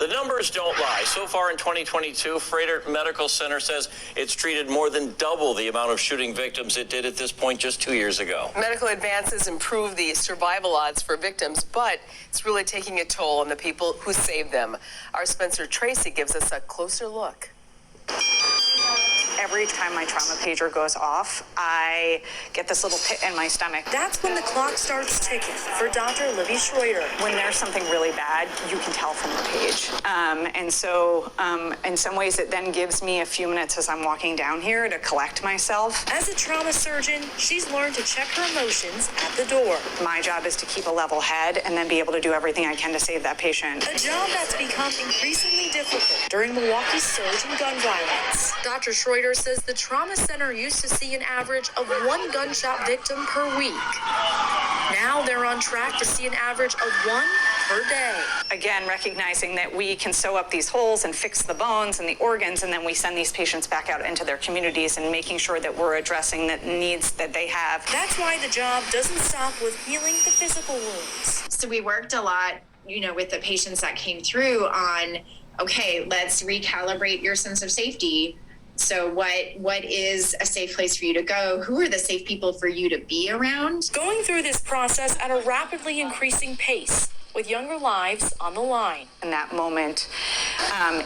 The numbers don't lie. So far in 2022, Froedtert Medical Center says it's treated more than double the amount of shooting victims it did at this point just 2 years ago. Medical advances improve the survival odds for victims, but it's really taking a toll on the people who saved them. Our Spencer Tracy gives us a closer look. Every time my trauma pager goes off, I get this little pit in my stomach. That's when the clock starts ticking for Dr. Libby Froedtert. When there's something really bad, you can tell from the page. And so in some ways, it then gives me a few minutes as I'm walking down here to collect myself. As a trauma surgeon, she's learned to check her emotions at the door. My job is to keep a level head and then be able to do everything I can to save that patient. A job that's become increasingly difficult during Milwaukee's surge in gun violence. Dr. Froedtert says the trauma center used to see an average of 1 gunshot victim per week. Now they're on track to see an average of 1 per day. Again, recognizing that we can sew up these holes and fix the bones and the organs, and then we send these patients back out into their communities and making sure that we're addressing the needs that they have. That's why the job doesn't stop with healing the physical wounds. So we worked a lot, with the patients that came through on, okay, let's recalibrate your sense of safety. So what is a safe place for you to go? Who are the safe people for you to be around? Going through this process at a rapidly increasing pace, with younger lives on the line. In that moment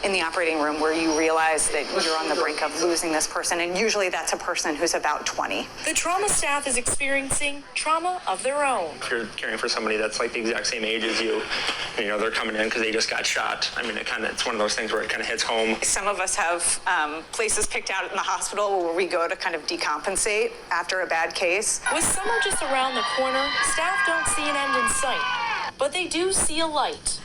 in the operating room where you realize that you're on the brink of losing this person, and usually that's a person who's about 20. The trauma staff is experiencing trauma of their own. If you're caring for somebody that's like the exact same age as you, they're coming in because they just got shot. It's one of those things where it kind of hits home. Some of us have places picked out in the hospital where we go to kind of decompensate after a bad case. With summer just around the corner, staff don't see an end in sight, but they do see a light,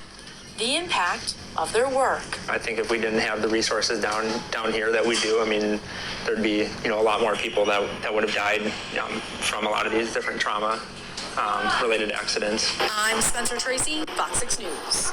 the impact of their work. I think if we didn't have the resources down here that we do, there'd be a lot more people that would have died from a lot of these different trauma related accidents. I'm Spencer Tracy, Fox 6 News.